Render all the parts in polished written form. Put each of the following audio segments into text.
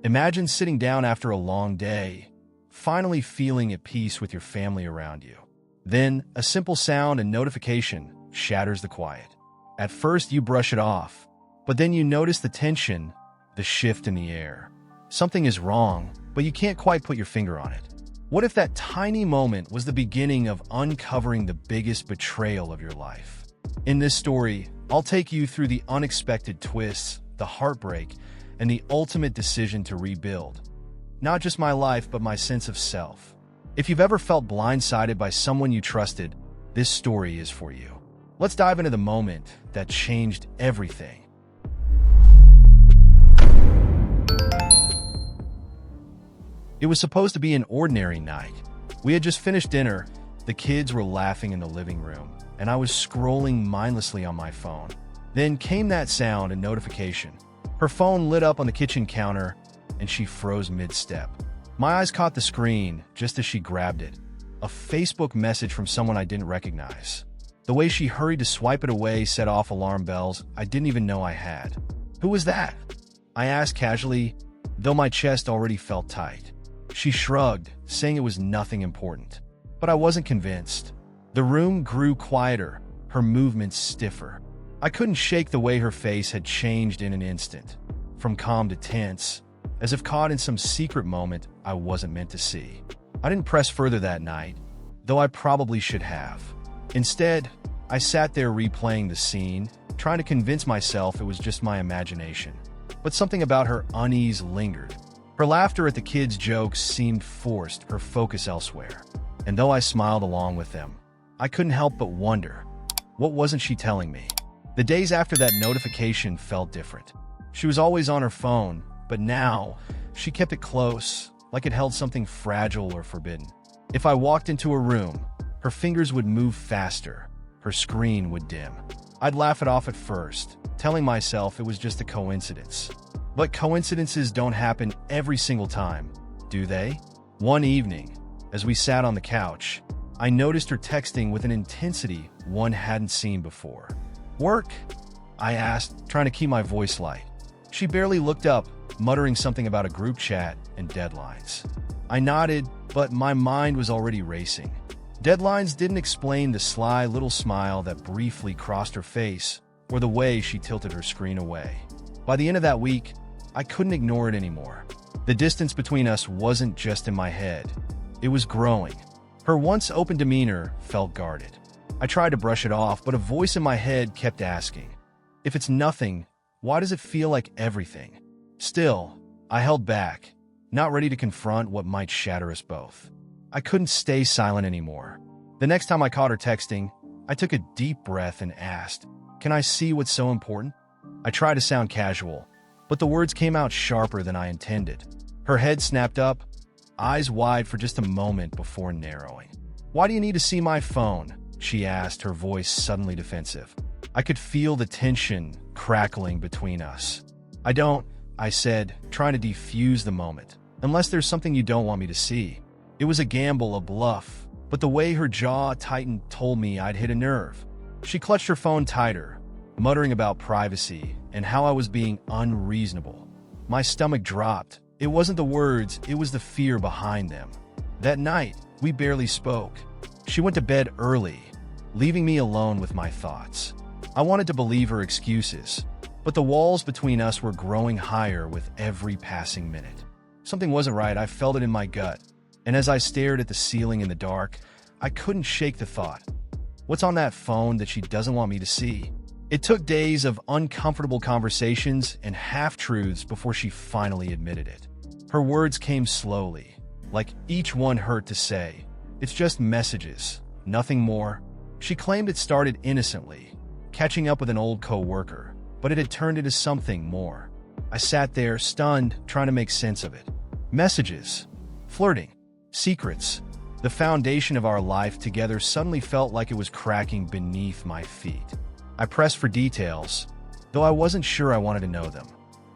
Imagine sitting down after a long day, finally feeling at peace with your family around you. Then, a simple sound and notification shatters the quiet. At first, you brush it off, but then you notice the tension, the shift in the air. Something is wrong, but you can't quite put your finger on it. What if that tiny moment was the beginning of uncovering the biggest betrayal of your life? In this story, I'll take you through the unexpected twists, the heartbreak, and the ultimate decision to rebuild. Not just my life, but my sense of self. If you've ever felt blindsided by someone you trusted, this story is for you. Let's dive into the moment that changed everything. It was supposed to be an ordinary night. We had just finished dinner, the kids were laughing in the living room, and I was scrolling mindlessly on my phone. Then came that sound and notification. Her phone lit up on the kitchen counter, and she froze mid-step. My eyes caught the screen just as she grabbed it. A Facebook message from someone I didn't recognize. The way she hurried to swipe it away set off alarm bells I didn't even know I had. "Who was that?" I asked casually, though my chest already felt tight. She shrugged, saying it was nothing important. But I wasn't convinced. The room grew quieter, her movements stiffer. I couldn't shake the way her face had changed in an instant, from calm to tense, as if caught in some secret moment I wasn't meant to see. I didn't press further that night, though I probably should have. Instead, I sat there replaying the scene, trying to convince myself it was just my imagination. But something about her unease lingered. Her laughter at the kids' jokes seemed forced, her focus elsewhere. And though I smiled along with them, I couldn't help but wonder, what wasn't she telling me? The days after that notification felt different. She was always on her phone, but now she kept it close, like it held something fragile or forbidden. If I walked into a room, her fingers would move faster, her screen would dim. I'd laugh it off at first, telling myself it was just a coincidence. But coincidences don't happen every single time, do they? One evening, as we sat on the couch, I noticed her texting with an intensity one hadn't seen before. "Work?" I asked, trying to keep my voice light. She barely looked up, muttering something about a group chat and deadlines. I nodded, but my mind was already racing. Deadlines didn't explain the sly little smile that briefly crossed her face or the way she tilted her screen away. By the end of that week, I couldn't ignore it anymore. The distance between us wasn't just in my head. It was growing. Her once open demeanor felt guarded. I tried to brush it off, but a voice in my head kept asking, "If it's nothing, why does it feel like everything?" Still, I held back, not ready to confront what might shatter us both. I couldn't stay silent anymore. The next time I caught her texting, I took a deep breath and asked, "Can I see what's so important?" I tried to sound casual, but the words came out sharper than I intended. Her head snapped up, eyes wide for just a moment before narrowing. "Why do you need to see my phone?" she asked, her voice suddenly defensive. I could feel the tension crackling between us. "I don't," I said, trying to defuse the moment. "Unless there's something you don't want me to see." It was a gamble, a bluff, but the way her jaw tightened told me I'd hit a nerve. She clutched her phone tighter, muttering about privacy and how I was being unreasonable. My stomach dropped. It wasn't the words, it was the fear behind them. That night, we barely spoke. She went to bed early, leaving me alone with my thoughts. I wanted to believe her excuses, but the walls between us were growing higher with every passing minute. Something wasn't right, I felt it in my gut, and as I stared at the ceiling in the dark, I couldn't shake the thought. What's on that phone that she doesn't want me to see? It took days of uncomfortable conversations and half-truths before she finally admitted it. Her words came slowly, like each one hurt to say. "It's just messages, nothing more." She claimed it started innocently, catching up with an old co-worker, but it had turned into something more. I sat there, stunned, trying to make sense of it. Messages, flirting, secrets. The foundation of our life together suddenly felt like it was cracking beneath my feet. I pressed for details, though I wasn't sure I wanted to know them.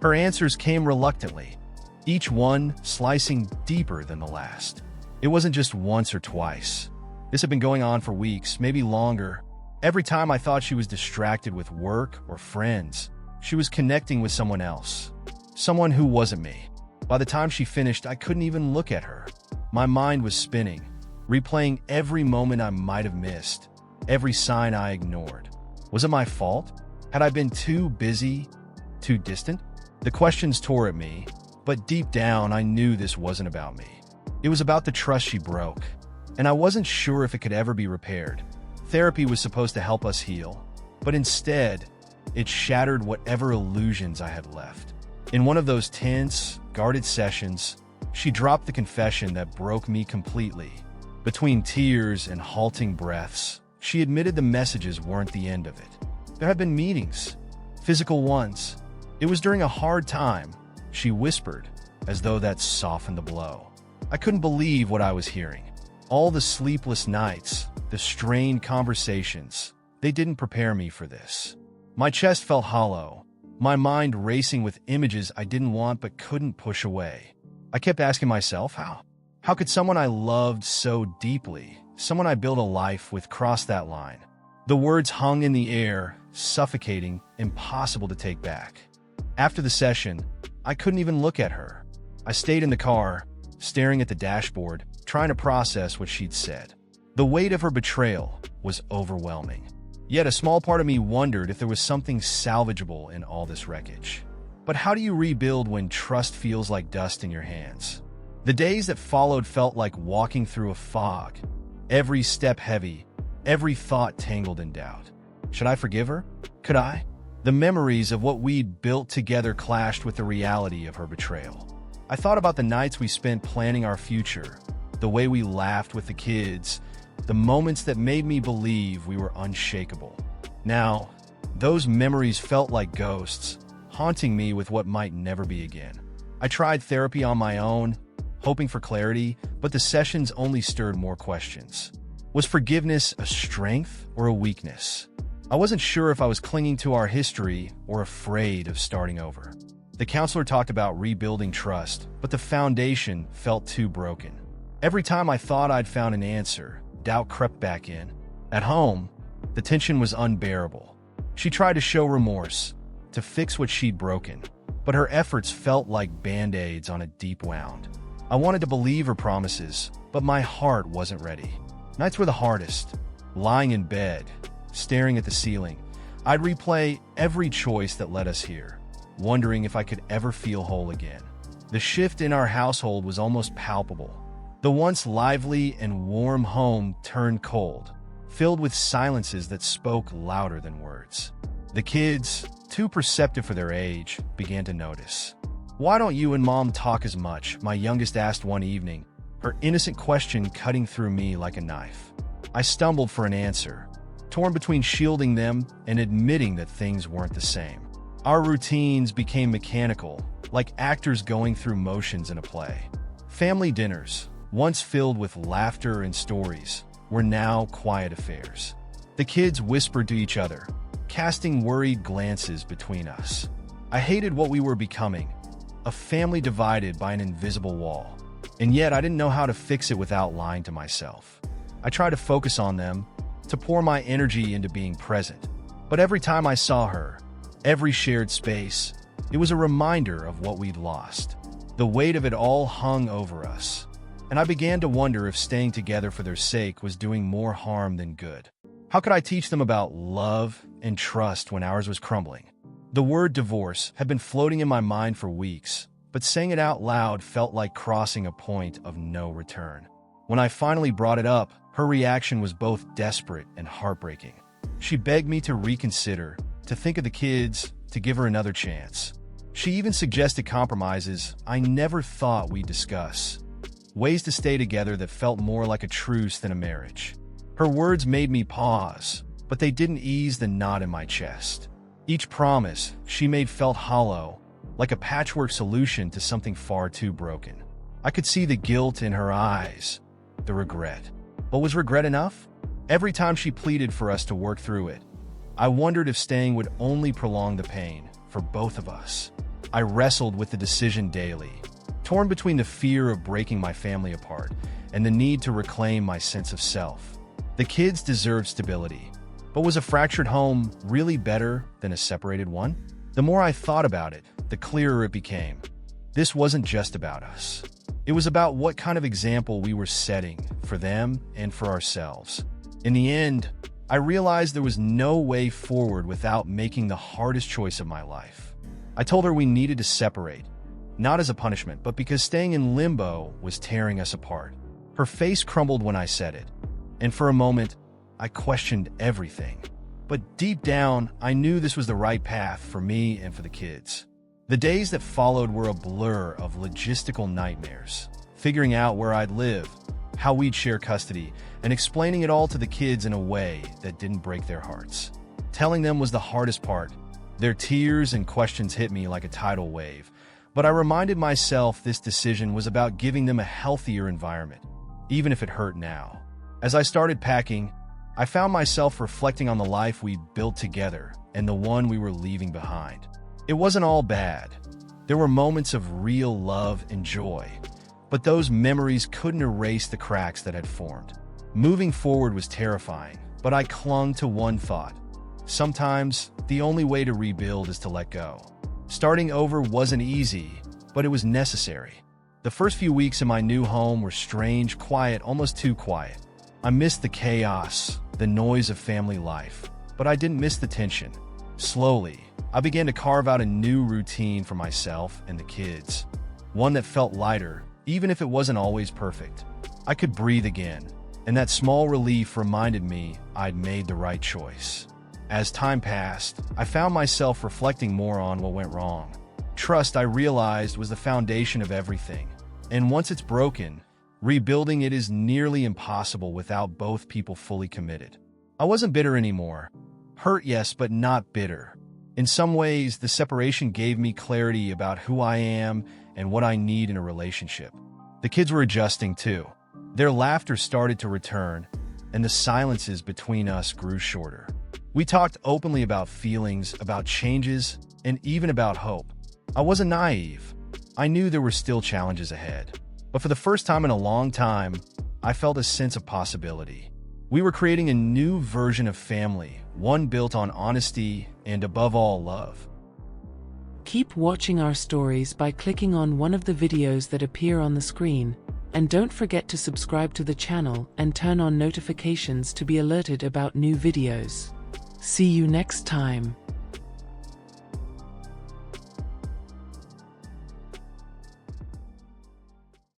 Her answers came reluctantly, each one slicing deeper than the last. It wasn't just once or twice. This had been going on for weeks, maybe longer. Every time I thought she was distracted with work or friends, she was connecting with someone else. Someone who wasn't me. By the time she finished, I couldn't even look at her. My mind was spinning, replaying every moment I might have missed, every sign I ignored. Was it my fault? Had I been too busy, too distant? The questions tore at me, but deep down I knew this wasn't about me. It was about the trust she broke, and I wasn't sure if it could ever be repaired. Therapy was supposed to help us heal, but instead, it shattered whatever illusions I had left. In one of those tense, guarded sessions, she dropped the confession that broke me completely. Between tears and halting breaths, she admitted the messages weren't the end of it. There had been meetings, physical ones. It was during a hard time, she whispered, as though that softened the blow. I couldn't believe what I was hearing. All the sleepless nights, the strained conversations, they didn't prepare me for this. My chest felt hollow, my mind racing with images I didn't want but couldn't push away. I kept asking myself, how could someone I loved so deeply, someone I built a life with, cross that line? The words hung in the air, suffocating, impossible to take back. After the session, I couldn't even look at her. I stayed in the car, staring at the dashboard, trying to process what she'd said. The weight of her betrayal was overwhelming. Yet a small part of me wondered if there was something salvageable in all this wreckage. But how do you rebuild when trust feels like dust in your hands? The days that followed felt like walking through a fog, every step heavy, every thought tangled in doubt. Should I forgive her? Could I? The memories of what we'd built together clashed with the reality of her betrayal. I thought about the nights we spent planning our future, the way we laughed with the kids, the moments that made me believe we were unshakable. Now, those memories felt like ghosts, haunting me with what might never be again. I tried therapy on my own, hoping for clarity, but the sessions only stirred more questions. Was forgiveness a strength or a weakness? I wasn't sure if I was clinging to our history or afraid of starting over. The counselor talked about rebuilding trust, but the foundation felt too broken. Every time I thought I'd found an answer, doubt crept back in. At home, the tension was unbearable. She tried to show remorse, to fix what she'd broken, but her efforts felt like band-aids on a deep wound. I wanted to believe her promises, but my heart wasn't ready. Nights were the hardest. Lying in bed, staring at the ceiling, I'd replay every choice that led us here, wondering if I could ever feel whole again. The shift in our household was almost palpable. The once lively and warm home turned cold, filled with silences that spoke louder than words. The kids, too perceptive for their age, began to notice. "Why don't you and Mom talk as much?" my youngest asked one evening, her innocent question cutting through me like a knife. I stumbled for an answer, torn between shielding them and admitting that things weren't the same. Our routines became mechanical, like actors going through motions in a play. Family dinners, once filled with laughter and stories, were now quiet affairs. The kids whispered to each other, casting worried glances between us. I hated what we were becoming, a family divided by an invisible wall. And yet I didn't know how to fix it without lying to myself. I tried to focus on them, to pour my energy into being present. But every time I saw her, every shared space, it was a reminder of what we'd lost. The weight of it all hung over us, and I began to wonder if staying together for their sake was doing more harm than good. How could I teach them about love and trust when ours was crumbling? The word divorce had been floating in my mind for weeks, but saying it out loud felt like crossing a point of no return. When I finally brought it up, her reaction was both desperate and heartbreaking. She begged me to reconsider, to think of the kids, to give her another chance. She even suggested compromises I never thought we'd discuss. Ways to stay together that felt more like a truce than a marriage. Her words made me pause, but they didn't ease the knot in my chest. Each promise she made felt hollow, like a patchwork solution to something far too broken. I could see the guilt in her eyes, the regret. But was regret enough? Every time she pleaded for us to work through it, I wondered if staying would only prolong the pain for both of us. I wrestled with the decision daily, torn between the fear of breaking my family apart and the need to reclaim my sense of self. The kids deserved stability, but was a fractured home really better than a separated one? The more I thought about it, the clearer it became. This wasn't just about us. It was about what kind of example we were setting for them and for ourselves. In the end, I realized there was no way forward without making the hardest choice of my life. I told her we needed to separate, not as a punishment, but because staying in limbo was tearing us apart. Her face crumbled when I said it, and for a moment, I questioned everything. But deep down, I knew this was the right path for me and for the kids. The days that followed were a blur of logistical nightmares, figuring out where I'd live, how we'd share custody, and explaining it all to the kids in a way that didn't break their hearts. Telling them was the hardest part. Their tears and questions hit me like a tidal wave, but I reminded myself this decision was about giving them a healthier environment, even if it hurt now. As I started packing, I found myself reflecting on the life we'd built together and the one we were leaving behind. It wasn't all bad. There were moments of real love and joy, but those memories couldn't erase the cracks that had formed. Moving forward was terrifying, but I clung to one thought. Sometimes, the only way to rebuild is to let go. Starting over wasn't easy, but it was necessary. The first few weeks in my new home were strange, quiet, almost too quiet. I missed the chaos, the noise of family life, but I didn't miss the tension. Slowly, I began to carve out a new routine for myself and the kids. One that felt lighter, even if it wasn't always perfect. I could breathe again, and that small relief reminded me I'd made the right choice. As time passed, I found myself reflecting more on what went wrong. Trust, I realized, was the foundation of everything. And once it's broken, rebuilding it is nearly impossible without both people fully committed. I wasn't bitter anymore. Hurt, yes, but not bitter. In some ways, the separation gave me clarity about who I am and what I need in a relationship. The kids were adjusting too. Their laughter started to return, and the silences between us grew shorter. We talked openly about feelings, about changes, and even about hope. I wasn't naive. I knew there were still challenges ahead. But for the first time in a long time, I felt a sense of possibility. We were creating a new version of family, one built on honesty and, above all, love. Keep watching our stories by clicking on one of the videos that appear on the screen, and don't forget to subscribe to the channel and turn on notifications to be alerted about new videos. See you next time.